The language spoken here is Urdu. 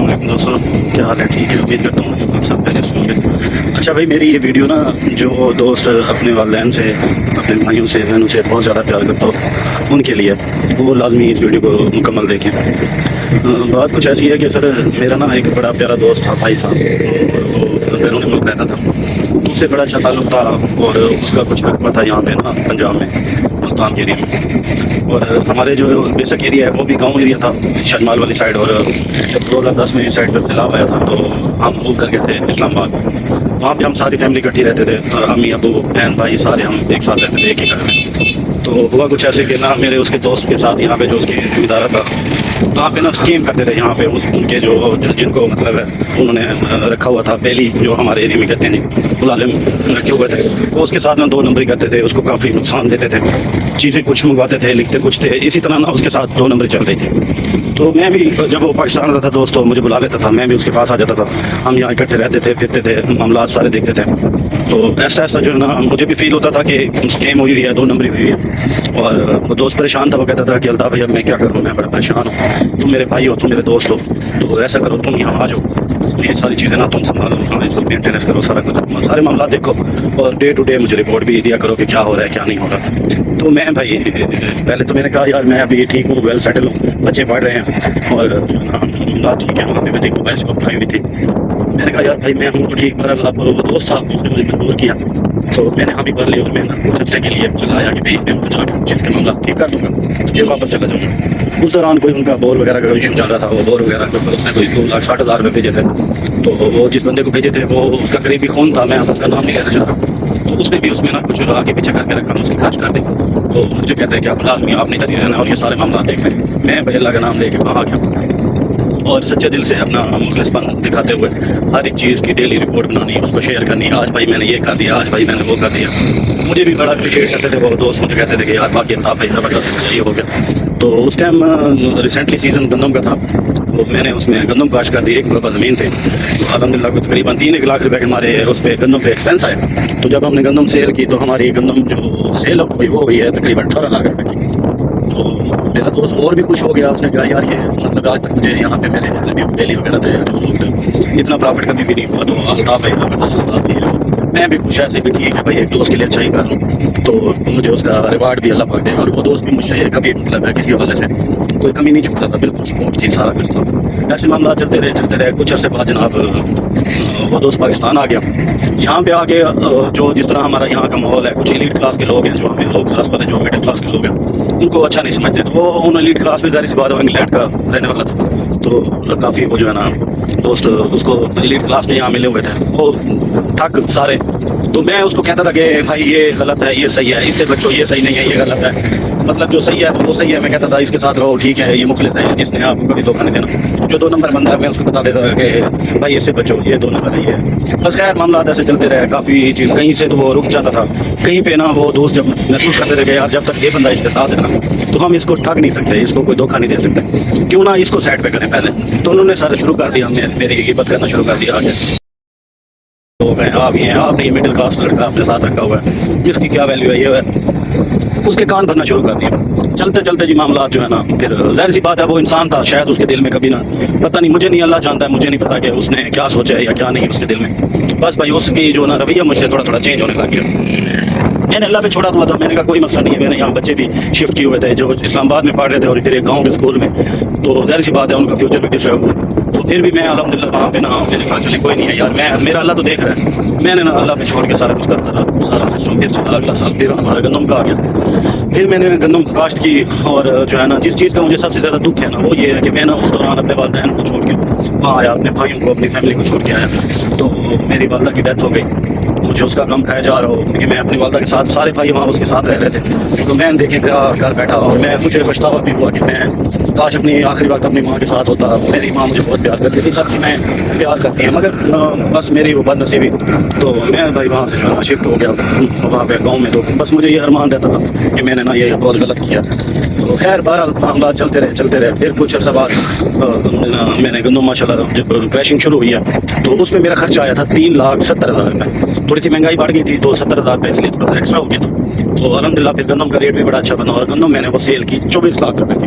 السلام علیکم دوستوں، کیا حال ہے؟ ٹھیک ہے، امید کرتا ہوں آپ سب پہلے سن گے۔ اچھا بھائی، میری یہ ویڈیو نا جو دوست اپنے والدین سے، اپنے بھائیوں سے، بہنوں سے بہت زیادہ پیار کرتا ہو ان کے لیے، وہ لازمی اس ویڈیو کو مکمل دیکھیں۔ بات کچھ ایسی ہے کہ سر میرا نا ایک بڑا پیارا دوست تھا، بھائی تھا، اور وہ بیرون ملک رہتا تھا، تو اس سے بڑا اچھا تعلق تھا، اور اس کا کچھ رقبہ تھا یہاں پہ نا پنجاب میں، ملتان کے ایریا میں۔ اور ہمارے جو بیسک ایریا ہے وہ بھی گاؤں ایریا تھا، شجمال والی سائڈ۔ اور جب 2010 میں اس سائڈ پر سیلاب آیا تھا تو ہم موو کر گئے تھے اسلام آباد۔ وہاں پہ ہم ساری فیملی اکٹھی رہتے تھے، امی ابو بہن بھائی سارے ہم ایک ساتھ رہتے تھے ایک ہی گھر میں۔ تو ہوا کچھ ایسے کہ نا میرے اس کے دوست کے ساتھ یہاں پہ جو اس کی ادارہ تھا وہاں پہ نا اسکیم کرتے تھے یہاں پہ ان کے جو جن کو مطلب ہے انہوں نے رکھا ہوا تھا بیلی، جو ہمارے ایریا میں کہتے ہیں جی، ملازم رکھے ہوئے تھے، وہ اس کے ساتھ نا 2 نمبری کرتے تھے، اس کو کافی نقصان دیتے تھے، چیزیں کچھ منگواتے تھے، لکھتے کچھ تھے، اسی طرح نا اس کے ساتھ 2 نمبری چل رہی تھی۔ تو میں بھی جب وہ پاکستان آتا تھا دوست تو مجھے بلا لیتا تھا، میں بھی اس کے پاس آ جاتا تھا، ہم یہاں اکٹھے رہتے تھے، پھرتے تھے، معاملات سارے دیکھتے تھے۔ تو ایسا ایسا جو ہے نا مجھے بھی فیل ہوتا تھا کہ اسکیم ہوئی ہے، 2 نمبری ہوئی ہے، اور وہ دوست پریشان تھا، وہ کہتا تھا کہ الطاف بھائی اب میں کیا کروں، میں بڑا پریشان ہوں، تم میرے بھائی ہو، تم میرے دوست ہو، تو ایسا کرو تم یہاں آ جاؤ، یہ ساری چیزیں نا تم سنبھالو، یہاں اس کو مینٹیننس کرو، سارا کچھ سارے معاملات دیکھو، اور ڈے ٹو ڈے مجھے رپورٹ بھی دیا کرو کہ کیا ہو رہا ہے کیا نہیں ہو رہا۔ تو میں بھائی پہلے تو میں نے کہا یار میں ابھی ٹھیک ہوں، ویل سیٹل ہوں، بچے پڑھ رہے ہیں، اور بات ٹھیک ہے، وہاں پہ میں نے موبائل شاپ بنائی ہوئی تھی۔ میں نے کہا یار بھائی میں ہوں تو ٹھیک، پر اللہ وہ دوست تھا اس نے مجھے مجبور کیا، تو میں نے ہاں بھی بھر لی، اور میں نے کچھ عرصے کے لیے چلا آیا کہ بھائی میں وہاں جا کے چیز کے معاملہ ٹھیک کر لوں گا تو پھر واپس چلا جاؤں گا۔ اس دوران کوئی ان کا بور وغیرہ کا ایشو چل رہا تھا، وہ بور وغیرہ اس نے کوئی 2,60,000 روپے بھیجے تھے، تو وہ جس بندے کو بھیجے تھے وہ اس کا قریبی خون تھا، میں اس کا نام نہیں لینا چاہ رہا، تو اس نے بھی اس میں نا کچھ آگے پیچھے کر کے رکھا، اس کی خرچ کر دی۔ تو مجھے کہتے ہیں کہ آپ لازمی آپ نہیں ادھر ہی رہنا اور یہ سارے معاملات دیکھ لیں۔ میں بھائی اللہ کا نام لے کے وہاں آ گیا، اور سچے دل سے اپنا مخلص پن دکھاتے ہوئے ہر ایک چیز کی ڈیلی رپورٹ بنانی، اس کو شیئر کرنی، آج بھائی میں نے یہ کر دیا، آج بھائی میں نے وہ کر دیا۔ مجھے بھی بڑا اپریشیٹ کرتے تھے وہ دوست، مجھے کہتے تھے کہ یار باقی الطاف بھائی زبردست یہ ہو گیا۔ تو اس ٹائم ریسنٹلی سیزن گندم کا تھا، تو میں نے اس میں گندم کاشت کر دی، ایک مربع زمین تھی، تو الحمد للہ تقریباً 3 لاکھ روپے کے ہمارے اس پہ گندم پہ ایکسپینس آئے۔ تو جب ہم نے گندم سیل کی تو ہماری گندم جو سیل ہوئی وہ ہوئی ہے تقریباً 18 لاکھ روپے کی۔ تو میرا دوست اور بھی خوش ہو گیا، اس نے کہا یار یہ مطلب آج تک مجھے یہاں پہ میرے جتنے بھی ڈیلی وغیرہ تھے جو لوگ تھے اتنا پرافٹ کبھی بھی نہیں ہوا، تو الطاف بھائی زبردست، الطاف بھی میں بھی خوش ایسے بھی ٹھیک ہے بھائی، ایک دوست کے لیے اچھا ہی کر لوں تو مجھے اس کا ریوارڈ بھی اللہ پاک دے گا۔ اور وہ دوست بھی مجھ سے کبھی مطلب ہے کسی حوالے سے کوئی کمی نہیں چھوڑتا تھا، بالکل سپورٹ تھی، سارا کچھ تھا۔ ایسے معاملات چلتے رہے، کچھ عرصے بعد جناب وہ دوست پاکستان آ گیا۔ یہاں پہ آ کے جو جس طرح ہمارا یہاں کا ماحول ہے، کچھ ایلیٹ کلاس کے لوگ ہیں جو ہمیں لو کلاس والے جو مڈل کلاس کے لوگ ہیں ان کو اچھا نہیں سمجھتے، تو وہ ان ایلیٹ کلاس میں ظاہر سی بات ہے انگلینڈ کا رہنے والا تھا، تو کافی وہ جو ہے نا دوست اس کو ایلیٹ کلاس کے یہاں ملے ہوئے تھے، وہ ٹھگ سارے۔ تو میں اس کو کہتا تھا کہ بھائی یہ غلط ہے، یہ صحیح ہے، اس سے بچو، یہ صحیح نہیں ہے، یہ غلط ہے، مطلب جو صحیح ہے وہ صحیح ہے، میں کہتا تھا اس کے ساتھ رہو، ٹھیک ہے، یہ مخلص ہے، اس نے آپ کو کبھی دھوکہ نہیں دینا۔ جو 2 نمبر بندہ ہے میں اس کو بتا دیتا تھا کہ بھائی اس سے بچو، یہ 2 نمبر ہے یہ۔ بس خیر معاملات ایسے چلتے رہے، کافی چیز کہیں سے تو وہ رک جاتا تھا، کہیں پہ نا وہ دوست جب محسوس کرتے تھے کہ یار جب تک یہ بندہ اس کے ساتھ ہے نا تو ہم اس کو ٹھگ نہیں سکتے، اس کو کوئی دھوکہ نہیں دے سکتے، کیوں نہ اس کو سائڈ پہ کریں پہلے۔ تو انہوں نے سارے شروع کر دیا، میری غیبت کرنا شروع کر دیا، آگے لوگ ہیں، آپ ہی ہیں، آپ نے یہ مڈل کلاس لڑکا اپنے ساتھ رکھا ہوا ہے، جس کی کیا ویلیو ہے، یہ ہے، اس کے کان بھرنا شروع کر دیا۔ چلتے چلتے جی معاملات جو ہے نا پھر ظاہر سی بات ہے وہ انسان تھا، شاید اس کے دل میں کبھی نہ پتہ نہیں، مجھے نہیں، اللہ جانتا ہے، مجھے نہیں پتا کہ اس نے کیا سوچا ہے یا کیا نہیں اس کے دل میں۔ بس بھائی اس کی جو نا رویہ مجھ سے تھوڑا تھوڑا چینج ہونے لگ گیا۔ میں نے اللہ پہ چھوڑا ہوا تھا، میں نے کہا کوئی مسئلہ نہیں ہے، میں نے یہاں بچے بھی شفٹ کیے ہوئے تھے جو اسلام آباد میں پڑھ رہے تھے اور پھر ایک گاؤں کے اسکول میں، تو ظاہر سی بات ہے ان کا فیوچر بھی ڈسٹرب ہوا، تو پھر بھی میں الحمدللہ وہاں پہ نا میں نے کہا چلے کوئی نہیں ہے یار، میں میرا اللہ تو دیکھ رہا ہے، میں نے نا اللہ پہ چھوڑ کے سارا کچھ کرتا رہا، سارا سسٹم پھر چلا، اگلا سال پھر ہمارا گندم کا آ گیا، پھر میں نے گندم کاشت کی، اور جو ہے نا جس چیز کا مجھے سب سے زیادہ دکھ ہے نا وہ یہ ہے کہ میں نا اس دوران اپنے والدین کو چھوڑ کے وہاں آیا، اپنے بھائیوں کو، اپنی فیملی کو چھوڑ کے آیا، تو میری والدہ کی ڈیتھ ہو گئی، مجھے اس کا غم کھایا جا رہا ہو کہ میں اپنی والدہ کے ساتھ، سارے بھائی وہاں اس کے ساتھ رہ رہے تھے، تو میں دیکھیں کیا کر بیٹھا، اور مجھے پچھتاوا بھی ہوا کہ میں کاش اپنی آخری وقت اپنی ماں کے ساتھ ہوتا، میری ماں مجھے بہت پیار کرتی تھی، سب کی میں پیار کرتی ہیں، مگر بس میری وہ بد نصیبی، تو میں بھائی وہاں سے شفٹ ہو گیا وہاں پہ گاؤں میں، تو بس مجھے یہ ارمان رہتا تھا کہ میں نے نا یہ بہت غلط کیا۔ تو خیر بہرحال معاملات چلتے رہے، پھر کچھ عرصہ بعد میں نے گندم ماشاء اللہ جب کریشنگ شروع ہوئی ہے تو اس میں میرا خرچہ آیا تھا 3,70,000 روپے، تھوڑی سی مہنگائی بڑھ گئی تھی تو 70,000 روپے اس لیے تھوڑا سا ایکسٹرا ہو گیا تھا، تو الحمدللہ پھر گندم کا ریٹ بھی بڑا اچھا بنا، اور گندم میں نے وہ سیل کی 24 لاکھ روپے کی۔